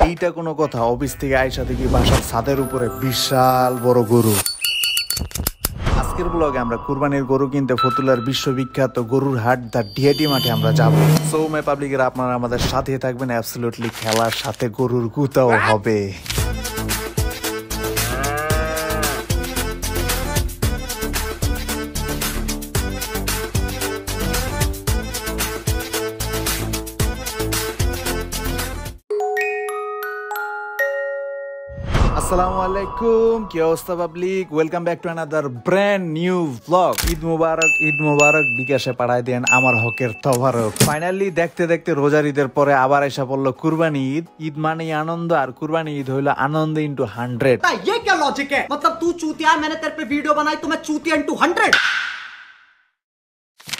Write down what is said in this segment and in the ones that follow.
এইটা কোনো কথা? অফিস থেকে আইসা দেখি বাসার ছাদের উপরে বিশাল বড় গরু। আজকের ব্লগে আমরা কুরবানির গরু কিনতে ফতুল্লার বিশ্ববিখ্যাত গরুর হাট দা ডিআইটি মাঠে আমরা যাব। সো মাই পাবলিকের আপনারা আমাদের সাথে থাকবেন, অ্যাবসলিউটলি খেলার সাথে গরুর গুতাও হবে। আসসালামু আলাইকুম, কি অবস্থা public? Welcome back to another brand new blog. Eid Mubarak বিকাশে পাঠায় দেন আমার হকের তবারক। ফাইনালি দেখতে দেখতে রোজার ঈদের পরে আবার এসে পড়লো কুরবানি ঈদ। ঈদ মানে আনন্দ, আর কুরবানি ঈদ হইলো আনন্দ ইন্টু 100। ये क्या लॉजिक है? मतलब तू चूतिया है, मैंने तेरे पे वीडियो बनाई तो मैं चूतिया इनटू 100।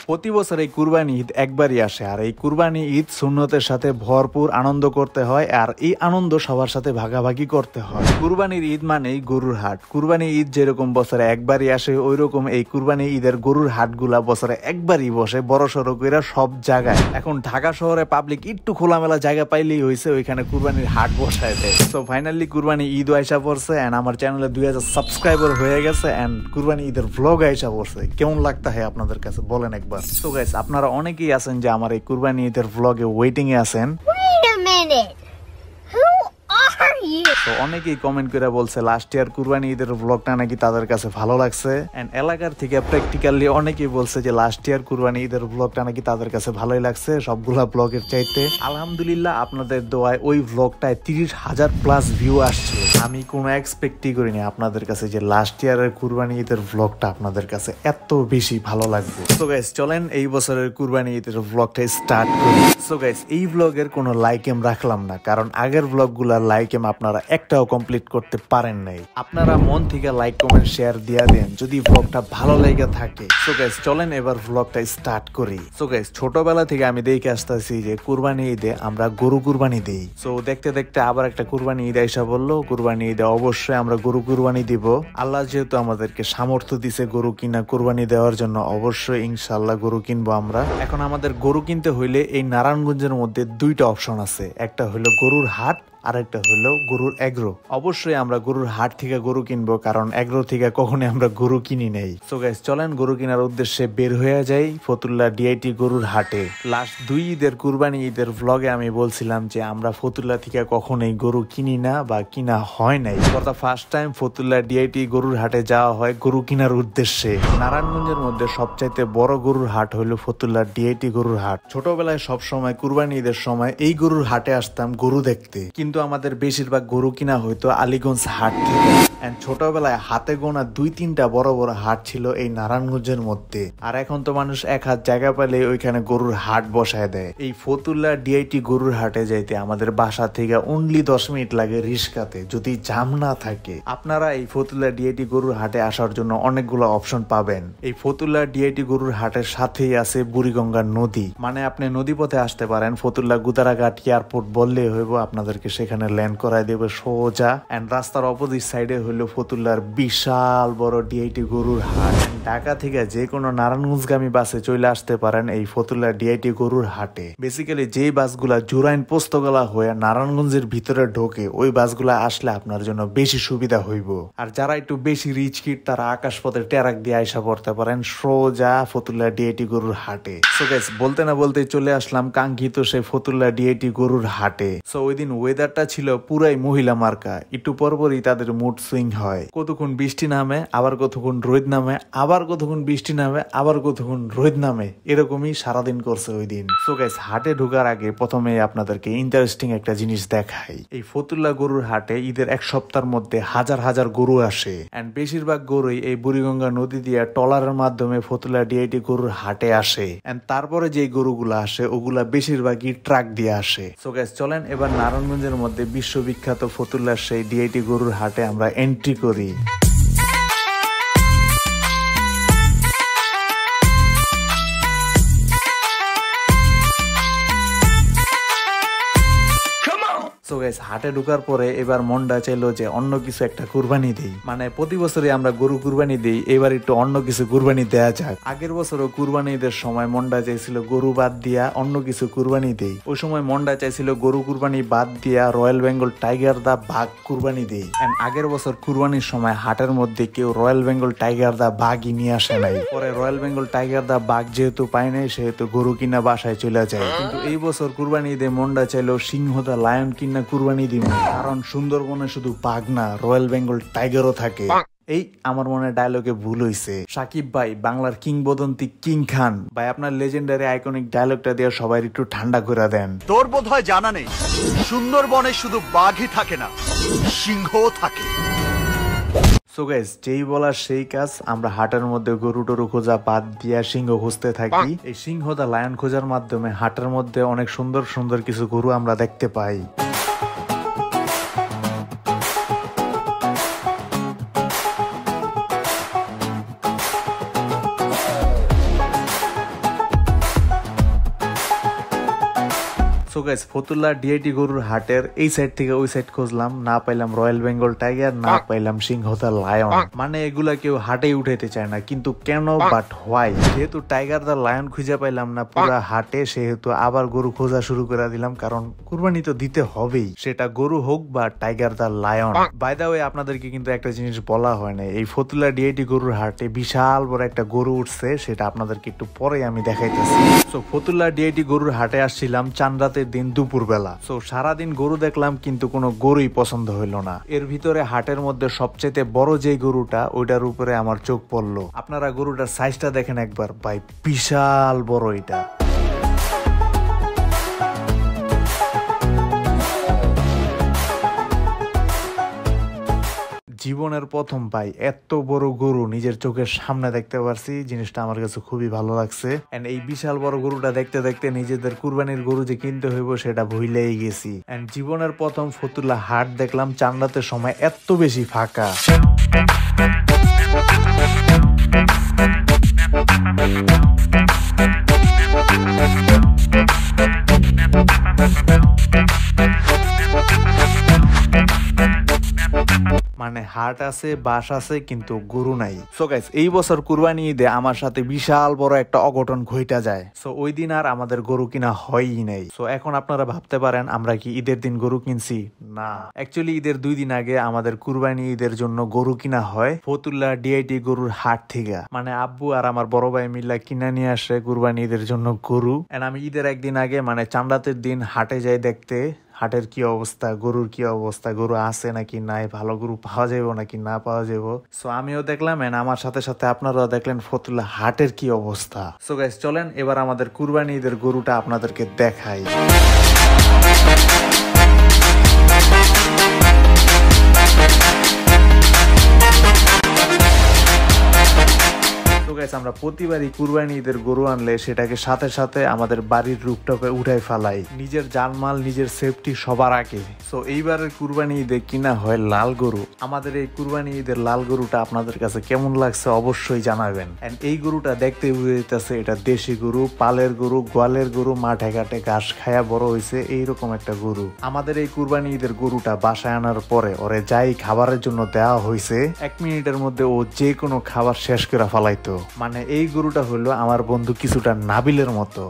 প্রতি বছর এই কুরবানি ঈদ একবারই আসে, আর এই কুরবানি ঈদ সুন্নতের সাথে ভরপুর আনন্দ করতে হয়, আর এই আনন্দ সবার সাথে ভাগাভাগি করতে হয়। কুরবানির ঈদ মানেই গরুর হাট। কুরবানি ঈদ যেরকম বছরে একবারই আসে, ওই রকম এই কুরবানি ঈদের গরুর হাটগুলা বছরে একবারই বসে বড় সড়ো কইরা সব জায়গায়। এখন ঢাকা শহরে পাবলিক একটু খোলামেলা জায়গা পাইলেই হয়েছে, ওইখানে কুরবানির হাট বসায় দেয়। সো ফাইনালি কুরবানি ঈদ আইসা পড়ছে, এন্ড আমার চ্যানেলে 2000 সাবস্ক্রাইবার হয়ে গেছে, এন্ড কুরবানি ঈদের ব্লগ আইসা পড়ছে। কেমন লাগতা হয় আপনাদের কাছে বলেন একবার। So guys, আপনারা অনেকেই আছেন যে আমার এই কুরবানি ঈদের ব্লগে ওয়েটিং এ আছেন। তো অনেকেই কমেন্ট করে বলছে লাস্ট ইয়ার কুরবানি ঈদের ব্লগটা নাকি তাদের কাছে ভালো লাগছে, এন্ড এলাকার থেকে প্র্যাকটিক্যালি অনেকেই বলছে যে লাস্ট ইয়ার কুরবানি ঈদের ব্লগটা নাকি তাদের কাছে ভালোই লাগছে সবগুলা ব্লগের চাইতে। আলহামদুলিল্লাহ, আপনাদের দোয়ায় ওই ব্লগটায় 30,000 প্লাস ভিউ আসছে। আমি কোনো এক্সপেক্টই করিনি আপনাদের কাছে যে লাস্ট ইয়ারের কুরবানি ঈদের ব্লগটা আপনাদের কাছে এত বেশি ভালো লাগবে। সো গাইস, চলেন এই বছরের কুরবানি ঈদের ব্লগটা স্টার্ট করি। সো গাইস, এই ব্লগের কোনো লাইকেম রাখলাম না, কারণ আগের ব্লগগুলার লাইকেম আপনারা একটাও কমপ্লিট করতে পারেন নাই। আপনারা মন থেকে লাইক কমেন্ট শেয়ার দিয়া দেন যদি ব্লগটা ভালো লেগে থাকে। সো গাইস, চলেন এবার ব্লগটা স্টার্ট করি। সো গাইস, ছোটবেলা থেকে আমি দেখে আসতেছি যে কুরবানি ঈদে আমরা গরু কুরবানি দেই। সো দেখতে দেখতে আবার একটা কুরবানি ঈদ আইসা বললো, কুরবানি ঈদে অবশ্যই আমরা গরু কুরবানি দিব। আল্লাহ যেহেতু আমাদেরকে সামর্থ্য দিছে গরু কিনা কুরবানি দেওয়ার জন্য, অবশ্যই ইনশাআল্লাহ গরু কিনবো আমরা। এখন আমাদের গরু কিনতে হইলে এই নারায়ণগঞ্জের মধ্যে দুইটা অপশন আছে, একটা হলো গরুর হাট, আরেকটা হলো গরুর এগ্রো। অবশ্যই আমরা গরুর হাট থেকে গরু কিনবো, কারণ এগ্রো থেকে কখনোই আমরা গরু কিনি নেই। সো গাইস, চলেন গরু কেনার উদ্দেশ্যে বের হয়ে যাই ফতুল্লা ডিআইটি গরুর হাটে। লাস্ট 2 ঈদের কুরবানি ঈদের ব্লগে আমি বলছিলাম যে আমরা ফতুল্লা থেকে কখনোই গরু কিনি না বা কিনা হয় নাই। For the first time Fatullah DIT গরুর হাটে যাওয়া হয় গরু কেনার উদ্দেশ্যে। নারায়ণগঞ্জের মধ্যে সবচাইতে বড় গরুর হাট হলো ফতুল্লা ডিআইটি গরুর হাট। ছোটবেলায় সব সময় কুরবানি ঈদের সময় এই গরুর হাটে আসতাম গরু দেখতে, কিন্তু আমাদের বেশিরভাগ গরু কিনা হইতো আলীগঞ্জ হাট থেকে। ছোটবেলায় হাতে গোনা 2-3টা বড় বড় হাট ছিল এই নারায়ণগঞ্জের মধ্যে, আর এখন তো মানুষ এক হাত জায়গা পেলে ওইখানে গরুর হাট বসায় দেয়। এই ফতুল্লা ডিআইটি গরুর হাটে যাইতে আমাদের বাসা থেকে অনলি 10 মিনিট লাগে রিস্কাতে, যদি জাম না থাকে। আপনারা এই ফতুল্লা ডিআইটি গরুর হাটে আসার জন্য অনেকগুলো অপশন পাবেন। এই ফতুল্লা ডিআইটি গরুর হাটের সাথেই আছে বুড়িগঙ্গা নদী, মানে আপনি নদী পথে আসতে পারেন। ফতুল্লা গুদারাঘাট এয়ারপোর্ট বললেই হইব, আপনাদেরকে সেখানে ল্যান্ড করায় দেবে সোজা। এন্ড রাস্তার অপোজিট সাইডে হইলো ফতুল্লার বিশাল বড় ডিআইটি গরুর হাট। ঢাকা থেকে যে কোনো নারায়ণগঞ্জগামী বাসে চলে আসতে পারেন এই ফতুল্লা ডিআইটি গরুর হাটে। বেসিক্যালি যেই বাসগুলা জুরাইন পোস্তগোলা হয়ে নারায়ণগঞ্জের ভিতরে ঢোকে, ওই বাসগুলা আসলে আপনার জন্য বেশি সুবিধা হইব। আর যারা একটু বেশি রিচ কিড, তারা আকাশপথে ট্যারাক দিয়ে আইসা পড়তে পারেন সোজা ফতুল্লা ডিআইটি গরুর হাটে। সো গাইস, বলতে না বলতে চলে আসলাম কাঙ্ক্ষিত সেই ফতুল্লা ডিআইটি গরুর হাটে। সো ওই দিন ওয়েদারটা ছিল পুরাই মহিলা মার্কা। একটু পরপরই তাদের মুড সুইং হয়, কতক্ষণ বৃষ্টি নামে, আবার কতক্ষণ রোদ নামে, আবার কতক্ষণ বৃষ্টি নামে, আবার কতক্ষণ রোদ নামে, এরকমই সারাদিন করছে ওই দিন। সো গাইস, হাটে ঢোকার আগে প্রথমে আপনাদেরকে ইন্টারেস্টিং একটা জিনিস দেখাই। এই ফতুল্লা গরুর হাটে ঈদের এক সপ্তাহের মধ্যে হাজার হাজার গরু আসে, এন্ড বেশিরভাগ গরুই এই বুড়িগঙ্গা নদী দিয়ে ট্রলারের মাধ্যমে ফতুল্লা ডিআইটি গরুর হাটে আসে। এন্ড তারপরে যে গরুগুলা আসে ওগুলা বেশিরভাগই ট্রাক দিয়ে আসে। সো গাইস, চলেন এবার নারায়ণগঞ্জের মধ্যে বিশ্ববিখ্যাত ফতুল্লার সেই ডিআইটি গরুর হাটে আমরা এন্ট্রি করি। সো গাইস হাটে ঢোকার পরে এবার মনটা চাইলো যে অন্য কিছু একটা কুরবানি দেই। মানে প্রতি বছরই আমরা গরু কুরবানি দিই, এবার একটু অন্য কিছু কুরবানি দেয়া যাক। আগের বছরও কুরবানি ঈদের সময় মনটা চাইছিল গরু বাদ দিয়া অন্য কিছু কুরবানি দেই। ওই সময় মনটা চাইছিল গরু কুরবানি বাদ দিয়া রয়্যাল বেঙ্গল টাইগার দা বাঘ কুরবানি দেই। এন্ড আগের বছর কুরবানির সময় হাটের মধ্যে কেউ রয়্যাল বেঙ্গল টাইগার দা বাঘই নিয়ে আসে নাই। পরে রয়্যাল বেঙ্গল টাইগার দা বাঘ যেহেতু পায় নাই সেহেতু গরু কিনা বাসায় চলে যায়। কিন্তু এই বছর কুরবানি ঈদে মনটা চাইলো সিংহ দা লায়ন কিনা কুরবানি দিব, কারণ সুন্দরবনে শুধু বাঘ না রয়্যাল বেঙ্গল টাইগারও থাকে। এই আমার মনে ডায়লগে ভুল হইছে। সাকিব ভাই বাংলার কিংবদন্তি কিং খান ভাই, আপনার লেজেন্ডারি আইকনিক ডায়লগটা দিয়ে সবাই একটু ঠান্ডা করে দেন। তোর বোধহয় জানা নেই, সুন্দরবনে শুধু বাঘই থাকে না, সিংহও থাকে। সো গাইস, যেই বলার সেই কাজ। আমরা হাটের মধ্যে গরু টরু খোঁজা বাদ দিয়া সিংহ খুঁজতে থাকি। এই সিংহ দা লায়ন খোঁজার মাধ্যমে হাটের মধ্যে অনেক সুন্দর সুন্দর কিছু গরু আমরা দেখতে পাই। সো গাইস, ফতুল্লা ডিআইটি গরুর হাটের এই সাইড থেকে ওই সাইড খুঁজলাম, না পাইলাম রয়্যাল বেঙ্গল টাইগার, না পাইলাম সিংহ দা লায়ন। মানে এগুলা কেউ হাটে উঠাইতে চায় না, কিন্তু কেন বাট হোয়াই? যেহেতু টাইগার দা লায়ন খুঁজে পাইলাম না পুরা হাটে, সেহেতু আবার গরু খোঁজা শুরু করে দিলাম, কারণ কুরবানি তো দিতে হবেই, সেটা গরু হোক বা tiger the lion. By the way, আপনাদেরকে কিন্তু একটা জিনিস বলা হয় না, এই ফতুল্লা ডিআইটি গরুর হাটে বিশাল বড় একটা গরু উঠছে, সেটা আপনাদেরকে একটু পরে আমি দেখাইতেছি। সো ফতুল্লা ডিআইটি গরুর হাটে আসছিলাম চাঁদরাতের দিন দুপুর বেলা। সো সারাদিন গরু দেখলাম কিন্তু কোনো গরুই পছন্দ হইলো না। এর ভিতরে হাটের মধ্যে সবচেয়ে বড় যে গরুটা, ওইটার উপরে আমার চোখ পড়লো। আপনারা গরুটার সাইজটা দেখেন একবার ভাই, বিশাল বড় এটা। জীবনের প্রথম ভাই এত বড় গরু নিজের চোখের সামনে দেখতে পারছি, জিনিসটা আমার কাছে খুবই ভালো লাগছে। এন্ড এই বিশাল বড় গরুটা দেখতে দেখতে নিজেদের কুরবানির গরু যে কিনতে হইব সেটা ভুলেই গেছি। এন্ড জীবনের প্রথম ফতুল্লা হাট দেখলাম চাঁদরাতের সময় এত বেশি ফাঁকা। মানে হাট আছে, বাস আছে, কিন্তু গরু নাই। সো গাইস, এই বছর কুরবানি ঈদে আমার সাথে বিশাল বড় একটা অঘটন ঘইটা যায়। সো ওই দিন আর আমাদের গরু কিনা হয়ই নাই। সো এখন আপনারা ভাবতে পারেন আমরা কি ঈদের দিন গরু কিনছি? না, অ্যাকচুয়ালি ঈদের 2 দিন আগে আমাদের কুরবানি ঈদের জন্য গরু কিনা হয় ফতুল্লা ডিআইটি গরুর হাট থেকে। মানে আব্বু আর আমার বড় ভাই মিল্লা কিনা নিয়ে আসে কুরবানি ঈদের জন্য গরু। এন্ড আমি ঈদের একদিন আগে মানে চাঁদরাতের দিন হাটে যাই দেখতে হাটের কি অবস্থা, গরুর কি অবস্থা, গরু আছে নাকি নাই, ভালো গরু পাওয়া যাবে নাকি না পাওয়া যাবে। সো আমিও দেখলাম এন্ড আমার সাথে সাথে আপনারাও দেখলেন ফতুল্লা হাটের কি অবস্থা। সো গাইস, চলেন এবার আমাদের কুরবানি ঈদের গরুটা আপনাদেরকে দেখাই। আমরা প্রতিবারই কুরবানি ঈদের গরু আনলে সেটাকে সাথে সাথে আমাদের বাড়ির রুফটপে উঠাই ফেলাই, নিজের জানমাল নিজের সেফটি সবার আগে। সো এইবারের কুরবানি ঈদে কিনা হয় লাল গরু। আমাদের এই কুরবানি ঈদের লাল গরুটা আপনাদের কাছে কেমন লাগছে অবশ্যই জানাবেন। এন্ড এই গরুটা দেখতে বুঝে যেতেছে এটা দেশি গরু, পালের গরু, গোয়ালের গরু, মাঠে ঘাটে ঘাস খায়া বড় হয়েছে এইরকম একটা গরু। আমাদের এই কুরবানি ঈদের গরুটা বাসায় আনার পরে ওরে যাই খাবারের জন্য দেওয়া হয়েছে 1 মিনিটের মধ্যে ও যে কোনো খাবার শেষ করে ফেলাইতো। মানে এই গরুটা হলো আমার বন্ধু কিছুটা নাবিলের মতো।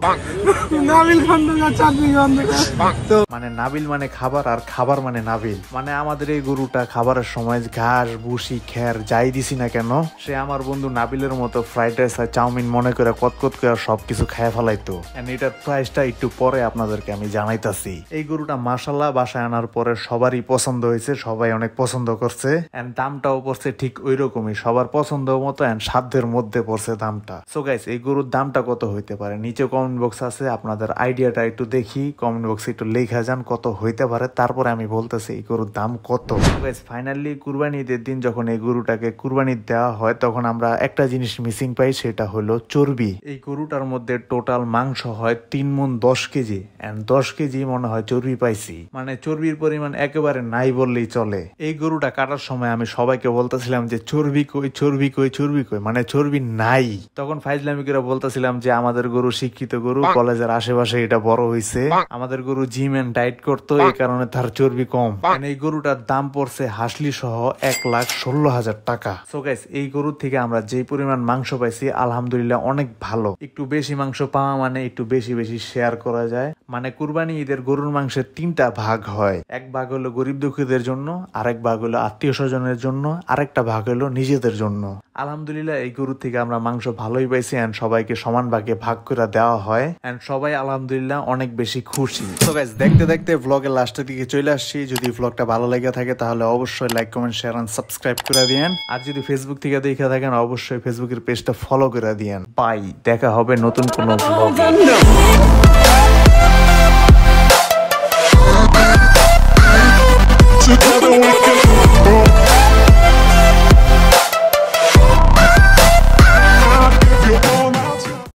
মানে নাবিল মানে খাবার আর খাবার মানে নাবিল। মানে আমাদের এই গরুটা খাবারের সময় ঘাস ভুসি খের যাই দিছি না কেন, সে আমার বন্ধু নাবিলের মতো ফ্রাইড রাইস আর চাউমিন মনে করে কতকত করে সবকিছু খায় ফেলাইতো। এটার প্রাইসটা একটু পরে আপনাদেরকে আমি জানাইতাছি। এই গরুটা মাশাআল্লাহ বাসায় আনার পরে সবারই পছন্দ হয়েছে, সবাই অনেক পছন্দ করছে। এন্ড দামটাও পড়ছে ঠিক ওই রকমই, সবার পছন্দ মতো এন্ড সাধ্যের মধ্যে পড়ছে দামটা। সো গাইস, এই গরুর দামটা কত হইতে পারে নিচে কমেন্ট বক্স আছে, আপনাদের আইডিয়াটা একটু দেখি কমেন্ট বক্সে একটু লেখা যান কত হইতে পারে, তারপরে আমি বলতেছি এই গরুর দাম কত। গাইস, ফাইনালি কুরবানি ঈদের দিন যখন এই গরুটাকে কুরবানি দেওয়া হয় তখন আমরা একটা জিনিস মিসিং পাই, সেটা হলো চর্বি। এই গরুটার মধ্যে টোটাল মাংস হয় 3 মণ 10 কেজি এন্ড 10 কেজি মনে হয় চর্বি পাইছি। মানে চর্বির পরিমাণ একেবারে নাই বললেই চলে। এই গরুটা কাটার সময় আমি সবাইকে বলতেছিলাম যে চর্বি কই চর্বি কই চর্বি কই, মানে চর্বি নাই নাই। তখন ফাইজলামি করে বলতেছিলাম যে আমাদের গরু শিক্ষিত গরু, কলেজের আশেপাশে এটা বড় হইছে, আমাদের গরু জিম এন্ড ডায়েট করতো, এই কারণে তার চর্বি কম। এই গরুটার দাম পড়ছে হাসলি সহ 1,16,000 টাকা। সো গাইস, এই গরুর থেকে আমরা যে পরিমাণ মাংস পাইছি আলহামদুলিল্লাহ অনেক ভালো। একটু বেশি মাংস পাওয়া মানে একটু বেশি বেশি শেয়ার করা যায়। মানে কুরবানি ঈদের গরুর মাংসের 3টা ভাগ হয়। এক ভাগ হলো গরিব দুঃখীদের জন্য, আরেক ভাগ হলো আত্মীয় স্বজনের জন্য, আরেকটা ভাগ হলো নিজেদের জন্য। আলহামদুলিল্লাহ এই গরু থেকে আমরা মাংস ভালোই পাইছি এন্ড সবাইকে সমান ভাগে ভাগ করে দেওয়া হয় এন্ড সবাই আলহামদুলিল্লাহ অনেক বেশি খুশি। তো গাইস, দেখতে দেখতে ব্লগের লাস্টের দিকে চলে আসছি। যদি ব্লগটা ভালো লেগে থাকে তাহলে অবশ্যই like, comment, share and subscribe করে দিয়েন। আর যদি ফেসবুক থেকে দেখে থাকেন অবশ্যই ফেসবুকের পেজটা ফলো করে দিয়েন। বাই, দেখা হবে নতুন কোনো ব্লগে।